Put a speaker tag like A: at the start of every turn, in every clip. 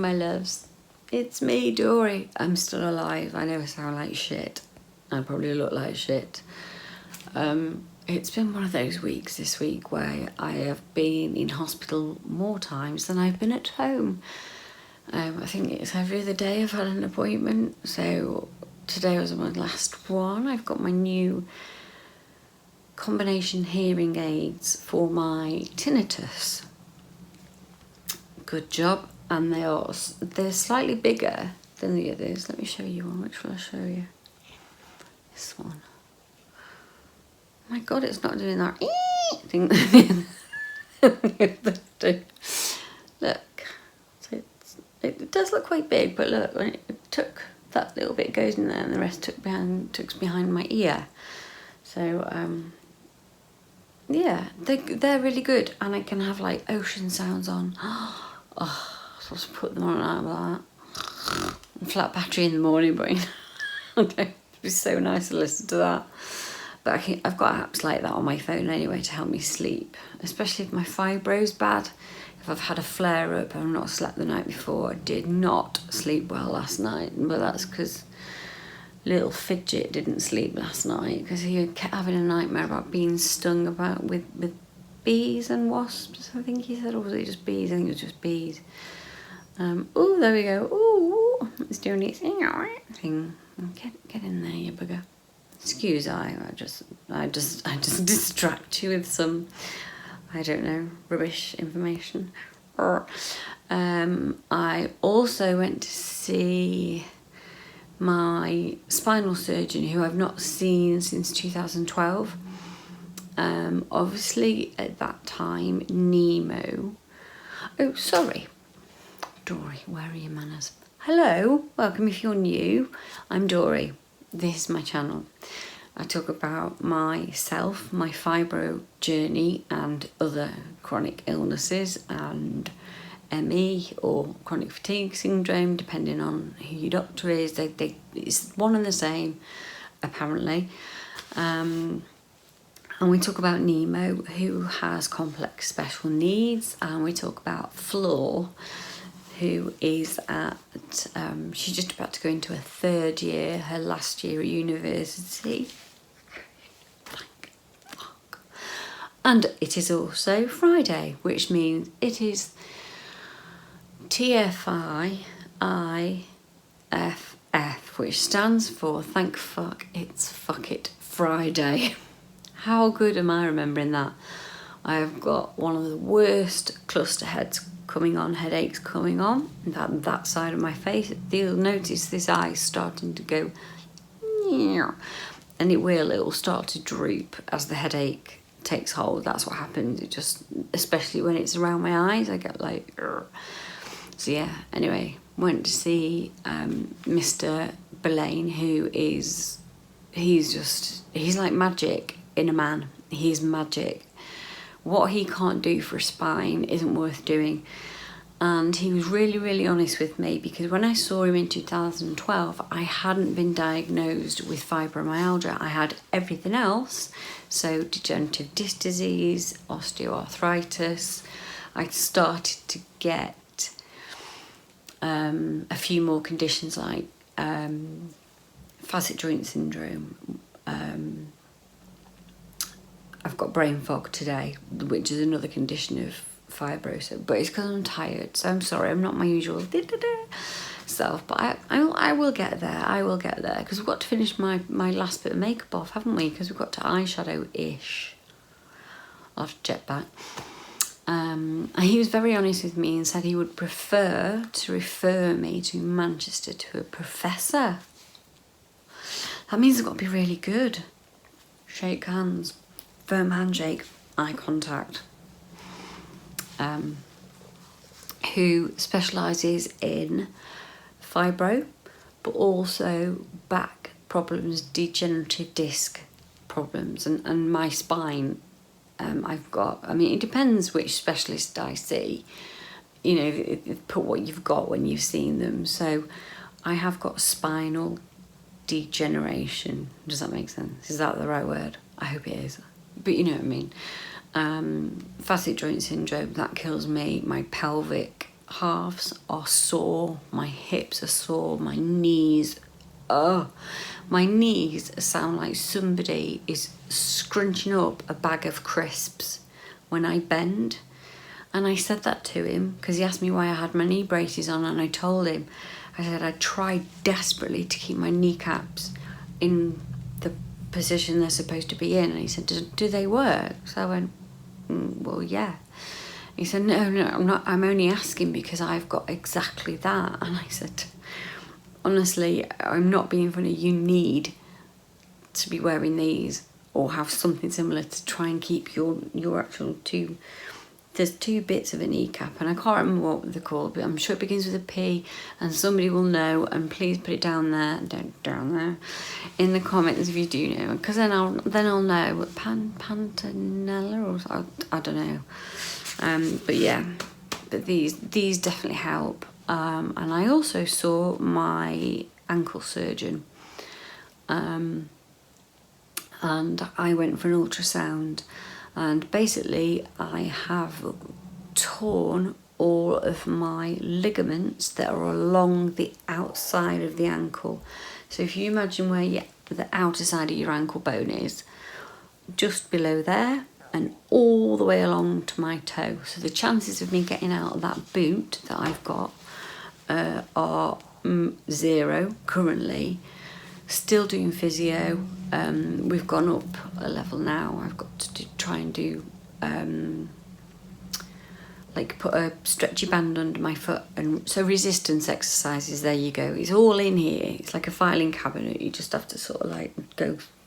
A: my loves. It's me, Dory. I'm still alive. I never sound like shit. I probably look like shit. It's been one of those weeks this week where I have been in hospital more times than I've been at home. I think it's every other day I've had an appointment. So today was my last one. I've got my new combination hearing aids for my tinnitus. Good job. And they're slightly bigger than the others. Let me show you one. Which will I show you? This one. Oh my God, it's not doing that thing that the others do. Look, so it does look quite big, but look, when it took that little bit goes in there, and the rest took behind my ear. So yeah, they're really good, and I can have like ocean sounds on. Oh, I'm supposed to put them on out of that. Flat battery in the morning, but it'd be so nice to listen to that. But I've got apps like that on my phone anyway to help me sleep, especially if my fibro's bad. If I've had a flare-up and I've not slept the night before, I did not sleep well last night, but that's because little Fidget didn't sleep last night because he kept having a nightmare about being stung about with bees and wasps, I think he said, or was it just bees? I think it was just bees. Oh, there we go. Oh, it's doing its thing. Get in there, you bugger. Excuse I just distract you with some, I don't know, rubbish information. I also went to see my spinal surgeon, who I've not seen since 2012. Obviously at that time, Nemo. Oh, sorry. Dory, where are your manners? Hello, welcome if you're new. I'm Dory. This is my channel. I talk about myself, my fibro journey and other chronic illnesses and ME or chronic fatigue syndrome, depending on who your doctor is. It's one and the same, apparently. And we talk about Nemo, who has complex special needs, and we talk about Flor, who is she's just about to go into her third year, her last year at university. Thank fuck. And it is also Friday, which means it is TFI IFF, which stands for Thank Fuck It's Fuck It Friday. How good am I remembering that? I've got one of the worst cluster headaches coming on that side of my face. You'll notice this eye's starting to go, and it'll start to droop as the headache takes hold. That's what happens. It just, especially when it's around my eyes, I get like, so yeah. Anyway, went to see Mr. Belaine, who he's like magic in a man. He's magic. What he can't do for a spine isn't worth doing. And he was really, really honest with me, because when I saw him in 2012, I hadn't been diagnosed with fibromyalgia. I had everything else. So degenerative disc disease, osteoarthritis. I'd started to get a few more conditions like facet joint syndrome. I've got brain fog today, which is another condition of fibrosis, but it's because I'm tired, so I'm sorry, I'm not my usual self, but I will get there. I will get there, because we've got to finish my last bit of makeup off, haven't we? Because we've got to eyeshadow-ish. I'll have to check back. And he was very honest with me and said he would prefer to refer me to Manchester to a professor. That means I've got to be really good. Shake hands. Firm handshake, eye contact, who specialises in fibro, but also back problems, degenerative disc problems, and my spine. It depends which specialist I see. You know, put what you've got when you've seen them. So I have got spinal degeneration. Does that make sense? Is that the right word? I hope it is. But you know what I mean. Facet joint syndrome, that kills me. My pelvic halves are sore, my hips are sore, my knees, my knees sound like somebody is scrunching up a bag of crisps when I bend. And I said that to him because he asked me why I had my knee braces on, and I told him, I said I tried desperately to keep my kneecaps in the position they're supposed to be in. And he said, do they work? So I went, well, yeah. He said, no, I'm only asking because I've got exactly that. And I said, honestly, I'm not being funny. You need to be wearing these or have something similar to try and keep your actual two. There's two bits of a kneecap, and I can't remember what they're called, but I'm sure it begins with a P, and somebody will know, and please put it down there in the comments if you do know, because then I'll know what Pantanella or I don't know. But yeah, but these definitely help. And I also saw my ankle surgeon, and I went for an ultrasound. And basically I have torn all of my ligaments that are along the outside of the ankle. So if you imagine where the outer side of your ankle bone is, just below there and all the way along to my toe. So the chances of me getting out of that boot that I've got are 0 currently. Still doing physio. We've gone up a level now. I've got to try and do like put a stretchy band under my foot, and so resistance exercises. There you go. It's all in here. It's like a filing cabinet. You just have to sort of like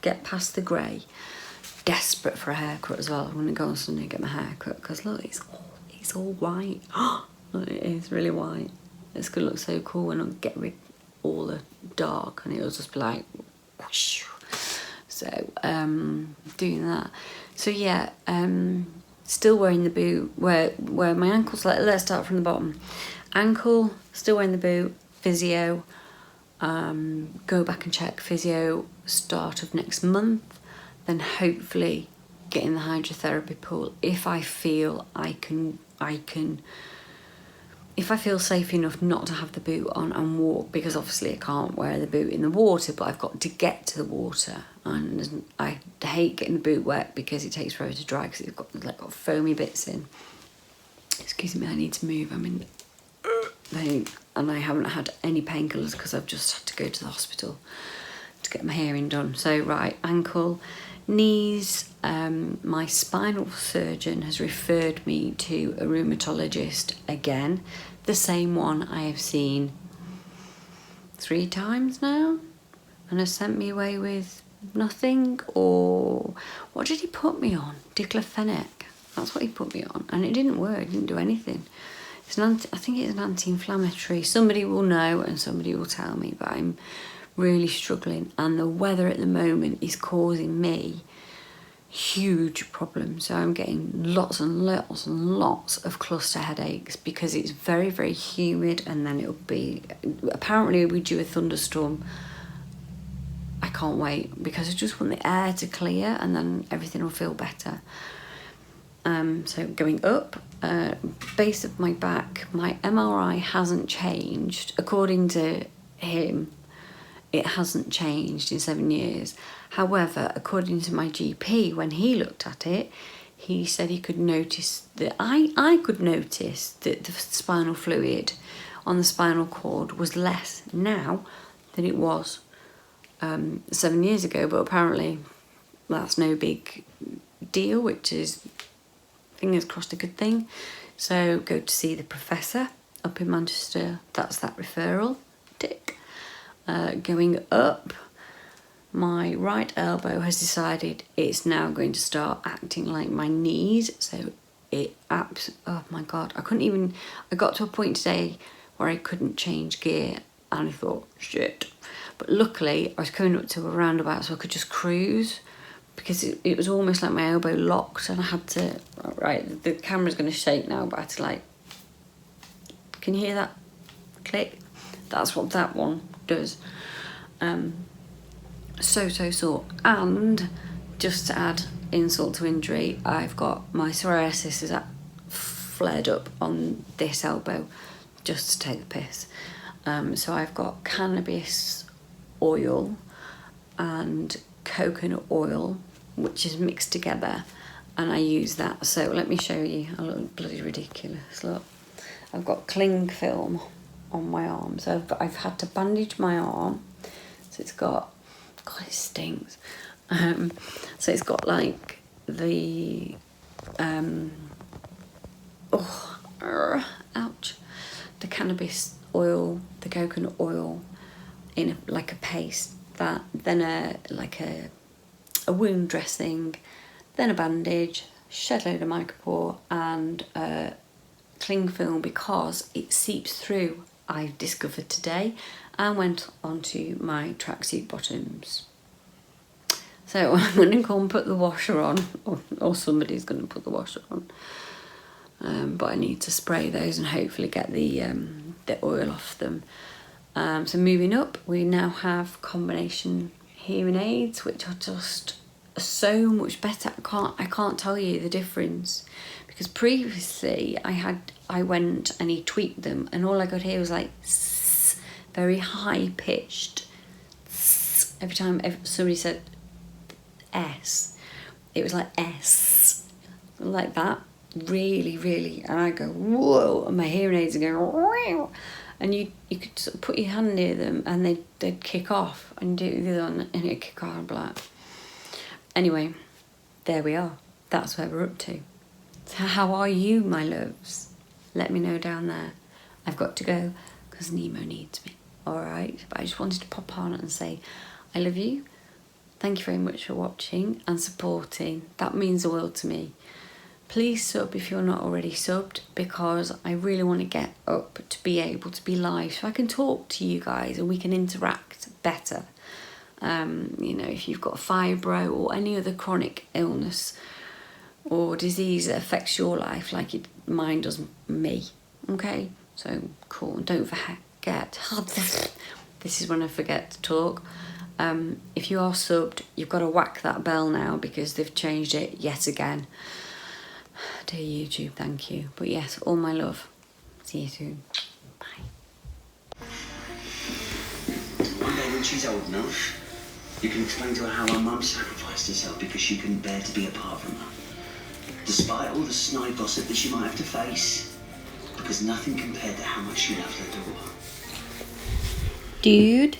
A: get past the grey. Desperate for a haircut as well. I'm gonna go on Sunday and get my hair cut because look, it's all white. Look, it is really white. It's gonna look so cool when I get rid all the dark, and it'll just be like whoosh. So doing that. So yeah, still wearing the boot where my ankle's like, let's start from the bottom. Ankle, still wearing the boot, physio, go back and check physio start of next month, then hopefully get in the hydrotherapy pool if I feel I can if I feel safe enough not to have the boot on and walk, because obviously I can't wear the boot in the water, but I've got to get to the water, and I hate getting the boot wet because it takes forever to dry because it's got foamy bits in. Excuse me, I need to move. I'm in pain, and I haven't had any painkillers because I've just had to go to the hospital to get my hearing done. So right, ankle, knees. My spinal surgeon has referred me to a rheumatologist again, the same one I have seen 3 times now, and has sent me away with nothing. Or what did he put me on? Diclofenac. That's what he put me on, and it didn't work. It didn't do anything. I think it's an anti-inflammatory. Somebody will know and somebody will tell me, but I'm really struggling, and the weather at the moment is causing me huge problems. So I'm getting lots and lots and lots of cluster headaches because it's very, very humid, and then it'll be, apparently we do a thunderstorm. I can't wait because I just want the air to clear and then everything will feel better. So going up, base of my back, my MRI hasn't changed. According to him, it hasn't changed in 7 years. However, according to my GP, when he looked at it, he said he could notice that I could notice that the spinal fluid on the spinal cord was less now than it was 7 years ago. But apparently that's no big deal, which is, fingers crossed, a good thing. So go to see the professor up in Manchester. That's that referral. Tick. Going up, my right elbow has decided it's now going to start acting like my knees. So oh my God, I got to a point today where I couldn't change gear, and I thought, shit. But luckily I was coming up to a roundabout so I could just cruise, because it was almost like my elbow locked, and I had to, right, the camera's going to shake now, but I had to like, can you hear that click? That's what that one does. So sore. And just to add insult to injury, I've got my psoriasis is at flared up on this elbow just to take the piss. So I've got cannabis oil and coconut oil, which is mixed together, and I use that. So let me show you. I look bloody ridiculous. Look, I've got cling film on my arm, so I've had to bandage my arm. So it's got, God, it stinks. So it's got like the ouch, the cannabis oil, the coconut oil in like a paste, that then a wound dressing, then a bandage, shed load of micropore, and cling film, because it seeps through, I've discovered today, and went onto my tracksuit bottoms. So I'm going to go and put the washer on, or somebody's going to put the washer on. But I need to spray those and hopefully get the oil off them. So moving up, we now have combination hearing aids, which are just so much better. I can't tell you the difference, because previously I went and he tweaked them, and all I could hear was like very high pitched. Every time somebody said S, it was like S, like that, really, really, and I go whoa, and my hearing aids are going wow. And you could sort of put your hand near them and they'd kick off, and do the other one and it'd kick off and black. Anyway, there we are. That's where we're up to. So how are you, my loves? Let me know down there. I've got to go because Nemo needs me. All right, but I just wanted to pop on and say I love you. Thank you very much for watching and supporting. That means the world to me. Please sub if you're not already subbed, because I really want to get up to be able to be live so I can talk to you guys and we can interact better. You know, if you've got fibro or any other chronic illness or disease that affects your life like mine does me, okay? So cool, and don't forget, this is when I forget to talk. If you are subbed, you've got to whack that bell now because they've changed it yet again. Dear YouTube, thank you. But yes, all my love. See you soon. Bye.
B: One day when she's old enough, you can explain to her how her mum sacrificed herself because she couldn't bear to be apart from her. Despite all the snide gossip that she might have to face. Because nothing compared to how much she loved her daughter.
A: Dude.